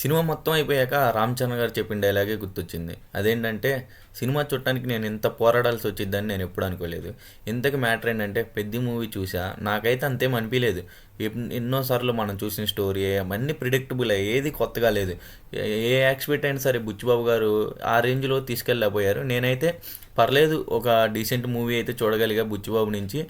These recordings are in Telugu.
సినిమా మొత్తం అయిపోయాక రామ్ చరణ్ గారు చెప్పిన డైలాగే గుర్తొచ్చింది. అదేంటంటే, సినిమా చూడటానికి నేను ఇంత పోరాడాల్సి వచ్చిద్దని నేను ఎప్పుడు అనుకోలేదు. ఇంతకి మ్యాటర్ ఏంటంటే, పెద్ద మూవీ చూసా, నాకైతే అంతేం అనిపించలేదు. ఎన్నోసార్లు మనం చూసిన స్టోరీ అన్నీ ప్రిడిక్టబుల్, ఏది కొత్తగా లేదు. ఏ ఎక్స్పెక్ట్ అయినా సరే బుచ్చిబాబు గారు ఆ రేంజ్లో తీసుకెళ్ళలేకపోయారు. నేనైతే పర్లేదు, ఒక డీసెంట్ మూవీ అయితే చూడగలిగా బుచ్చిబాబు నుంచి.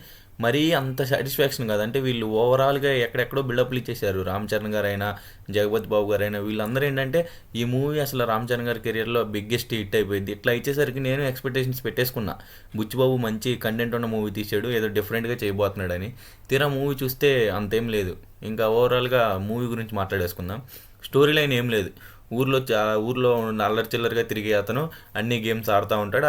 మరీ అంత సాటిస్ఫాక్షన్ కాదు. అంటే వీళ్ళు ఓవరాల్గా ఎక్కడెక్కడో బిల్డప్లు ఇచ్చేసారు. రామ్ చరణ్ గారైనా, జగపతి బాబు గారైనా, వీళ్ళందరూ ఏంటంటే ఈ మూవీ అసలు రామ్ చరణ్ గారి కెరియర్లో బిగ్గెస్ట్ హిట్ అయిపోయింది. ఇట్లా ఇచ్చేసరికి నేను ఎక్స్పెక్టేషన్స్ పెట్టేసుకున్నా. బుచ్చిబాబు మంచి కంటెంట్ ఉన్న మూవీ తీసాడు, ఏదో డిఫరెంట్గా చేయబోతున్నాడని. తీరా మూవీ చూస్తే అంతేం లేదు. ఇంకా ఓవరాల్గా మూవీ గురించి మాట్లాడేసుకుందాం. స్టోరీ లైన్ ఏం లేదు. ఊర్లో అల్లరి చిల్లరిగా తిరిగే అతను అన్ని గేమ్స్ ఆడుతూ ఉంటాడు.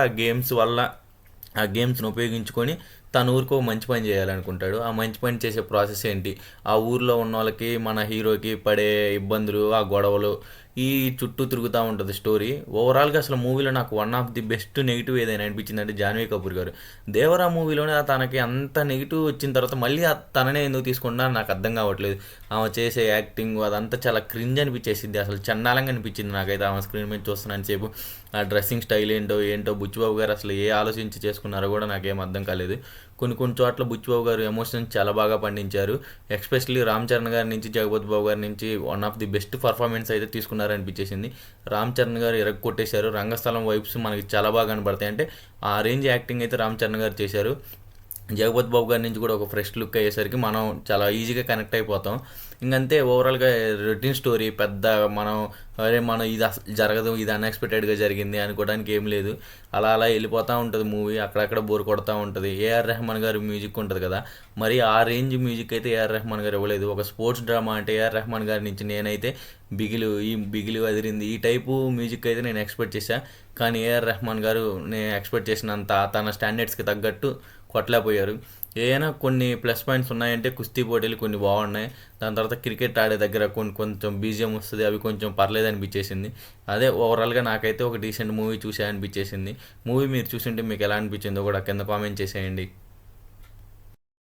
ఆ గేమ్స్ని ఉపయోగించుకొని తన ఊరికో మంచి పని చేయాలనుకుంటాడు. ఆ మంచి పని చేసే ప్రాసెస్ ఏంటి, ఆ ఊర్లో ఉన్న వాళ్ళకి మన హీరోకి పడే ఇబ్బందులు, ఆ గొడవలు, ఈ చుట్టూ తిరుగుతూ ఉంటుంది స్టోరీ. ఓవరాల్గా అసలు మూవీలో నాకు one of the best negative ఏదైనా అనిపించిందంటే జాన్వీ కపూర్ గారు. దేవరా మూవీలోనే తనకి అంత నెగిటివ్ వచ్చిన తర్వాత మళ్ళీ తననే ఎందుకు తీసుకున్నా నాకు అర్థం కావట్లేదు. ఆమె చేసే యాక్టింగ్ అదంతా చాలా క్రింజ్ అనిపించేసింది. అసలు చండాలంగా అనిపించింది నాకైతే ఆమె స్క్రీన్ మీద చూస్తున్నాను సేపు. ఆ డ్రెస్సింగ్ స్టైల్ ఏంటో బుచ్చిబాబు గారు అసలు ఏ ఆలోచించి చేసుకున్నారో కూడా నాకేం అర్థం కాలేదు. కొన్ని కొన్ని చోట్ల బుచ్చిబాబు గారు ఎమోషన్స్ చాలా బాగా పండించారు. ఎస్పెషల్లీ రామ్ చరణ్ గారి నుంచి, జగపతి బాబు గారి నుంచి one of the best performance అయితే తీసుకున్నారనిపించేసింది. రామ్ చరణ్ గారు కొట్టేశారు. రంగస్థలం వైబ్స్ మనకి చాలా బాగా కనబడతాయి. అంటే ఆ రేంజ్ యాక్టింగ్ అయితే రామ్ చరణ్ గారు చేశారు. జగపతి బాబు గారి నుంచి కూడా ఒక ఫ్రెష్ లుక్ అయ్యేసరికి మనం చాలా ఈజీగా కనెక్ట్ అయిపోతాం. ఇంకంతే ఓవరాల్గా రొటీన్ స్టోరీ పెద్ద మనం మనం ఇది అసలు జరగదు, ఇది అన్ఎక్స్పెక్టెడ్గా జరిగింది అనుకోవడానికి ఏం లేదు. అలా అలా వెళ్ళిపోతూ ఉంటుంది మూవీ. అక్కడక్కడ బోర్ కొడుతూ ఉంటుంది. ఏఆర్ రెహమాన్ గారి మ్యూజిక్ ఉంటుంది కదా, మరి ఆ రేంజ్ మ్యూజిక్ అయితే ఏఆర్ రెహమాన్ గారు ఇవ్వలేదు. ఒక స్పోర్ట్స్ డ్రామా అంటే ఏఆర్ రెహమాన్ గారి నుంచి నేనైతే బిగిలి అదిరింది ఈ టైపు మ్యూజిక్ అయితే నేను ఎక్స్పెక్ట్ చేశాను. కానీ ఏఆర్ రెహమాన్ గారు నేను ఎక్స్పెక్ట్ చేసినంత తన స్టాండర్డ్స్కి తగ్గట్టు కొట్టలేకపోయారు. ఏదైనా కొన్ని ప్లస్ పాయింట్స్ ఉన్నాయంటే కుస్తీ పోటీలు కొన్ని బాగున్నాయి. దాని తర్వాత క్రికెట్ ఆడే దగ్గర కొంచెం బీజియం వస్తుంది, అవి కొంచెం పర్లేదు అనిపించేసింది. అదే ఓవరాల్గా నాకైతే ఒక డీసెంట్ మూవీ చూసే అనిపించేసింది. మూవీ మీరు చూసింటే మీకు ఎలా అనిపించిందో కూడా కింద కామెంట్ చేసేయండి.